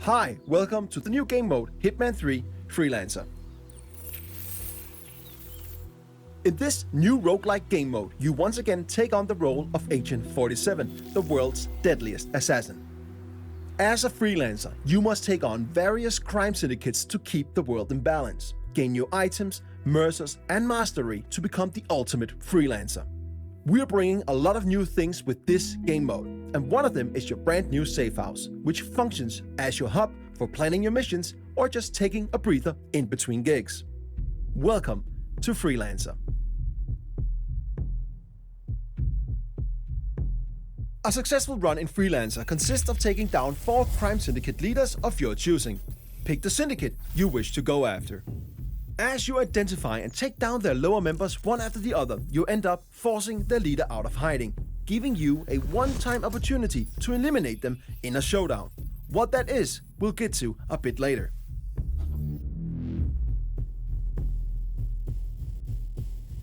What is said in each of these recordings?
Hi, welcome to the new game mode, Hitman 3 Freelancer. In this new roguelike game mode, you once again take on the role of Agent 47, the world's deadliest assassin. As a freelancer, you must take on various crime syndicates to keep the world in balance, gain new items, mercers, and mastery to become the ultimate freelancer. We're bringing a lot of new things with this game mode, and one of them is your brand new safe house, which functions as your hub for planning your missions or just taking a breather in between gigs. Welcome to Freelancer. A successful run in Freelancer consists of taking down 4 crime syndicate leaders of your choosing. Pick the syndicate you wish to go after. As you identify and take down their lower members one after the other, you end up forcing their leader out of hiding, giving you a one-time opportunity to eliminate them in a showdown. What that is, we'll get to a bit later.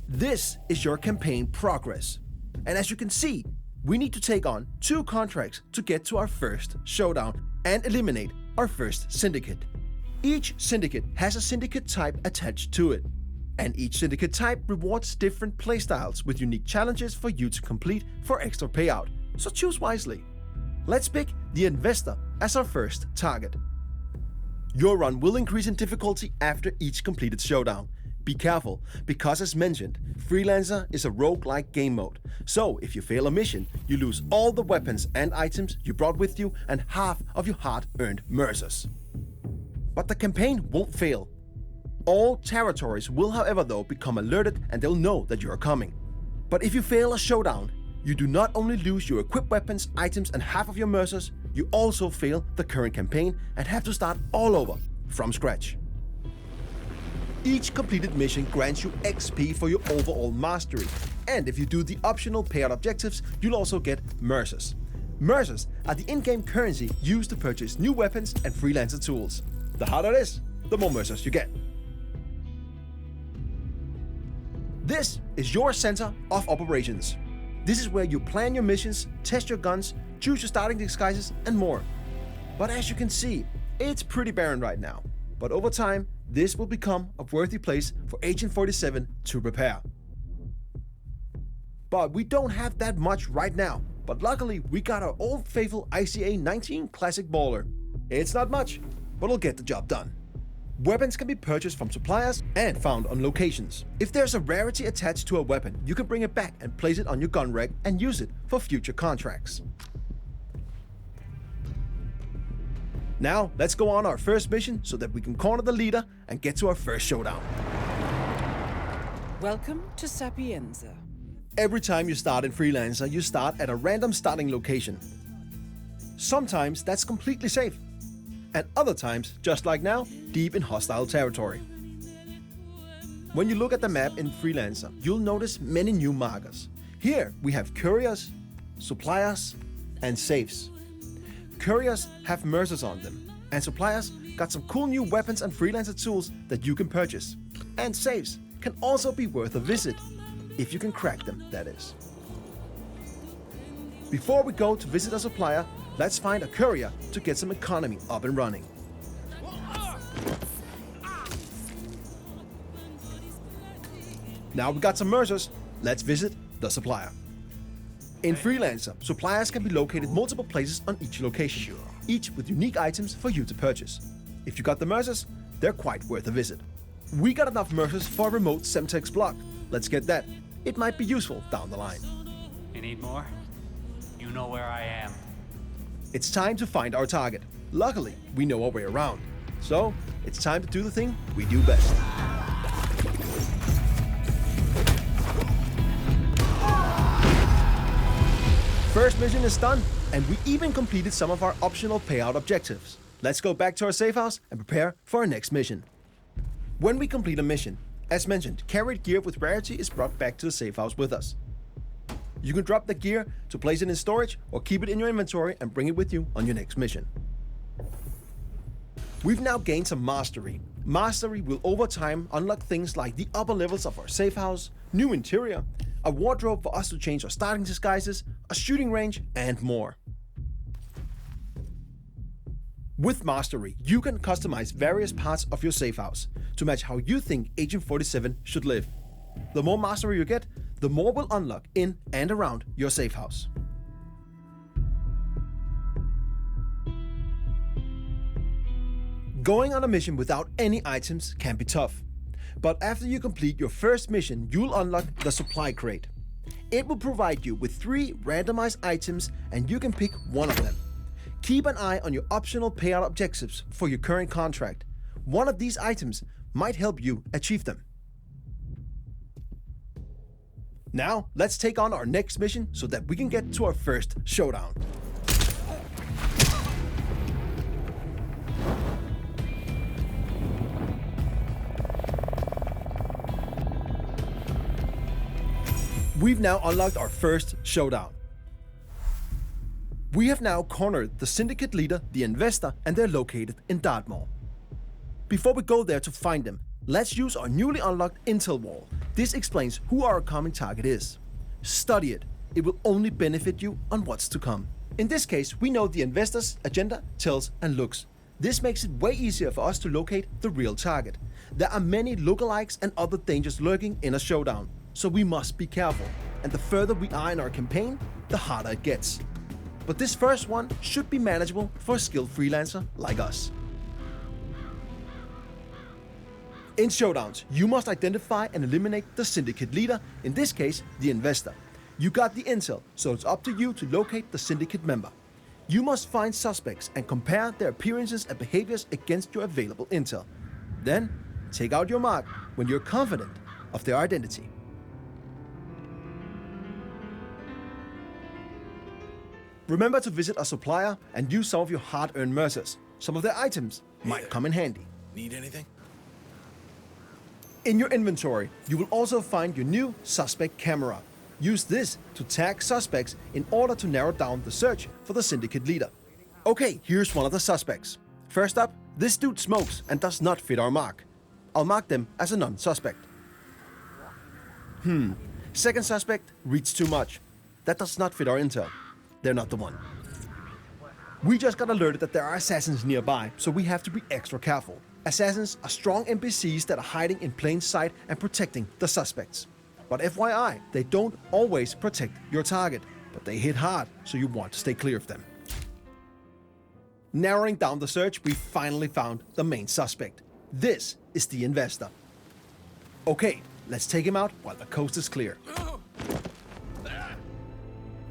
This is your campaign progress. And as you can see, we need to take on 2 contracts to get to our first showdown and eliminate our first syndicate. Each syndicate has a syndicate type attached to it, and each syndicate type rewards different playstyles with unique challenges for you to complete for extra payout, so choose wisely. Let's pick the Investor as our first target. Your run will increase in difficulty after each completed showdown. Be careful, because as mentioned, Freelancer is a roguelike game mode, so if you fail a mission, you lose all the weapons and items you brought with you and half of your hard-earned mercers. But the campaign won't fail. All territories will however though become alerted and they'll know that you are coming. But if you fail a showdown, you do not only lose your equipped weapons, items and half of your mercers, you also fail the current campaign and have to start all over from scratch. Each completed mission grants you XP for your overall mastery, and if you do the optional payout objectives, you'll also get mercers. Mercers are the in-game currency used to purchase new weapons and freelancer tools. The harder it is, the more mercers you get. This is your center of operations. This is where you plan your missions, test your guns, choose your starting disguises, and more. But as you can see, it's pretty barren right now. But over time, this will become a worthy place for Agent 47 to prepare. But we don't have that much right now. But luckily, we got our old faithful ICA 19 Classic Baller. It's not much, but it'll get the job done. Weapons can be purchased from suppliers and found on locations. If there's a rarity attached to a weapon, you can bring it back and place it on your gun rack and use it for future contracts. Now, let's go on our first mission so that we can corner the leader and get to our first showdown. Welcome to Sapienza. Every time you start in Freelancer, you start at a random starting location. Sometimes that's completely safe, and other times, just like now, deep in hostile territory. When you look at the map in Freelancer, you'll notice many new markers. Here we have couriers, suppliers, and safes. Couriers have mercers on them, and suppliers got some cool new weapons and freelancer tools that you can purchase. And safes can also be worth a visit, if you can crack them, that is. Before we go to visit a supplier, let's find a courier to get some economy up and running. Now we got some mercers, let's visit the supplier. In Freelancer, suppliers can be located multiple places on each location, each with unique items for you to purchase. If you got the mercers, they're quite worth a visit. We got enough mercers for a remote Semtex block. Let's get that. It might be useful down the line. You need more? You know where I am. It's time to find our target. Luckily, we know our way around. So, it's time to do the thing we do best. First mission is done, and we even completed some of our optional payout objectives. Let's go back to our safe house and prepare for our next mission. When we complete a mission, as mentioned, carried gear with rarity is brought back to the safe house with us. You can drop the gear to place it in storage or keep it in your inventory and bring it with you on your next mission. We've now gained some mastery. Mastery will over time unlock things like the upper levels of our safe house, new interior, a wardrobe for us to change our starting disguises, a shooting range, and more. With Mastery, you can customize various parts of your safe house to match how you think Agent 47 should live. The more mastery you get, the more will unlock in and around your safe house. Going on a mission without any items can be tough. But after you complete your first mission, you'll unlock the supply crate. It will provide you with 3 randomized items and you can pick one of them. Keep an eye on your optional payout objectives for your current contract. One of these items might help you achieve them. Now, let's take on our next mission so that we can get to our first showdown. We've now unlocked our first showdown. We have now cornered the syndicate leader, the investor, and they're located in Dartmoor. Before we go there to find them, let's use our newly unlocked intel wall. This explains who our coming target is. Study it. It will only benefit you on what's to come. In this case, we know the investor's agenda, tells, and looks. This makes it way easier for us to locate the real target. There are many lookalikes and other dangers lurking in a showdown, so we must be careful. And the further we are in our campaign, the harder it gets. But this first one should be manageable for a skilled freelancer like us. In showdowns, you must identify and eliminate the syndicate leader, in this case, the investor. You got the intel, so it's up to you to locate the syndicate member. You must find suspects and compare their appearances and behaviors against your available intel. Then, take out your mark when you're confident of their identity. Remember to visit a supplier and use some of your hard-earned mercers. Some of their items might come in handy. Need anything? In your inventory, you will also find your new suspect camera. Use this to tag suspects in order to narrow down the search for the syndicate leader. Okay, here's one of the suspects. First up, this dude smokes and does not fit our mark. I'll mark them as a non-suspect. Second suspect reads too much. That does not fit our intel. They're not the one. We just got alerted that there are assassins nearby, so we have to be extra careful. Assassins are strong NPCs that are hiding in plain sight and protecting the suspects. But FYI, they don't always protect your target, but they hit hard, so you want to stay clear of them. Narrowing down the search, we finally found the main suspect. This is the investor. Okay, let's take him out while the coast is clear.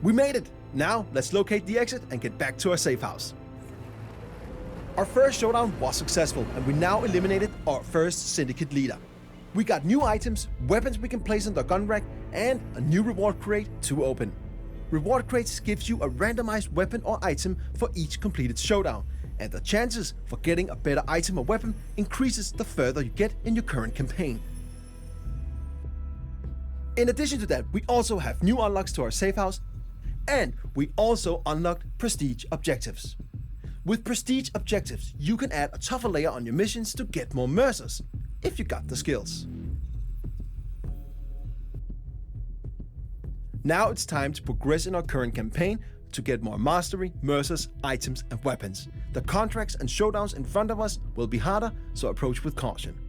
We made it! Now, let's locate the exit and get back to our safe house. Our first showdown was successful, and we now eliminated our first syndicate leader. We got new items, weapons we can place in the gun rack, and a new reward crate to open. Reward crates gives you a randomized weapon or item for each completed showdown, and the chances for getting a better item or weapon increases the further you get in your current campaign. In addition to that, we also have new unlocks to our safe house, and we also unlocked prestige objectives. With prestige objectives, you can add a tougher layer on your missions to get more mercers, if you got the skills. Now it's time to progress in our current campaign to get more mastery, mercers, items, and weapons. The contracts and showdowns in front of us will be harder, so approach with caution.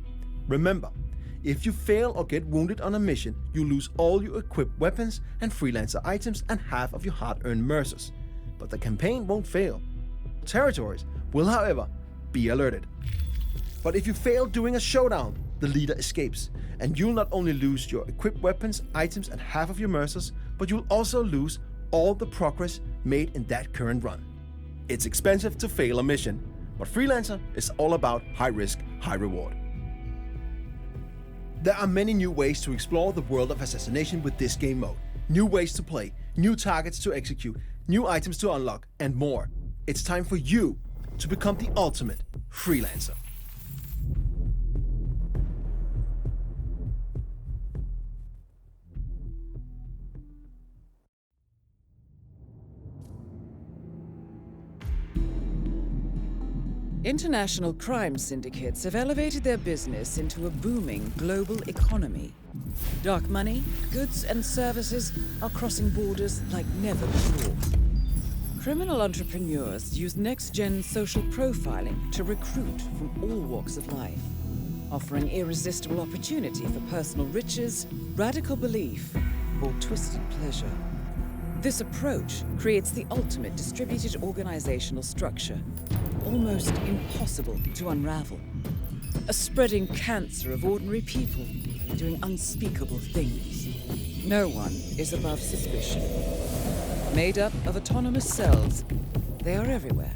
Remember, if you fail or get wounded on a mission, you lose all your equipped weapons and freelancer items and half of your hard-earned mercers. But the campaign won't fail. Territories will, however, be alerted. But if you fail during a showdown, the leader escapes, and you'll not only lose your equipped weapons, items, and half of your mercers, but you'll also lose all the progress made in that current run. It's expensive to fail a mission, but Freelancer is all about high risk, high reward. There are many new ways to explore the world of assassination with this game mode. New ways to play, new targets to execute, new items to unlock, and more. It's time for you to become the ultimate freelancer. International crime syndicates have elevated their business into a booming global economy. Dark money, goods and services are crossing borders like never before. Criminal entrepreneurs use next-gen social profiling to recruit from all walks of life, offering irresistible opportunity for personal riches, radical belief, or twisted pleasure. This approach creates the ultimate distributed organizational structure, almost impossible to unravel. A spreading cancer of ordinary people doing unspeakable things. No one is above suspicion. Made up of autonomous cells, they are everywhere,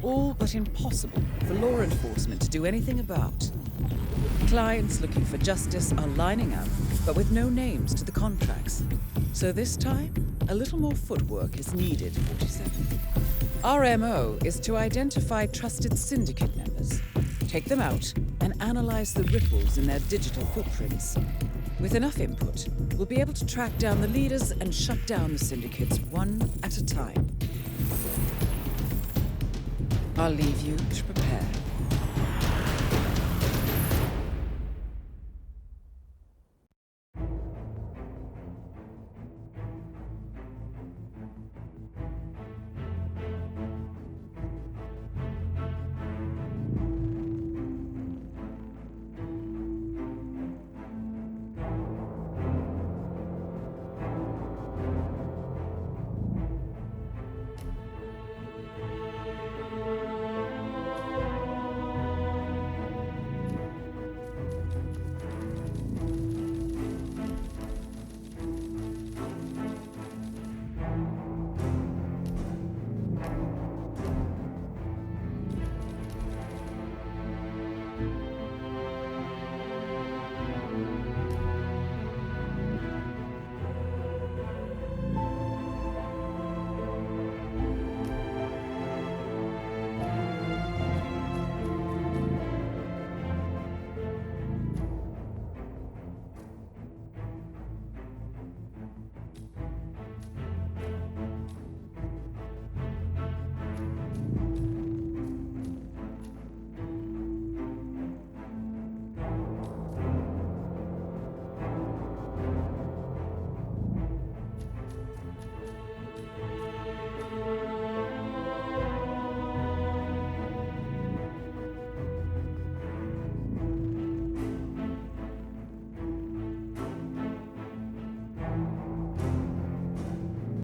all but impossible for law enforcement to do anything about. Clients looking for justice are lining up, but with no names to the contracts. So this time, a little more footwork is needed, 47. Our MO is to identify trusted syndicate members, take them out, and analyze the ripples in their digital footprints. With enough input, we'll be able to track down the leaders and shut down the syndicates one at a time. I'll leave you to prepare.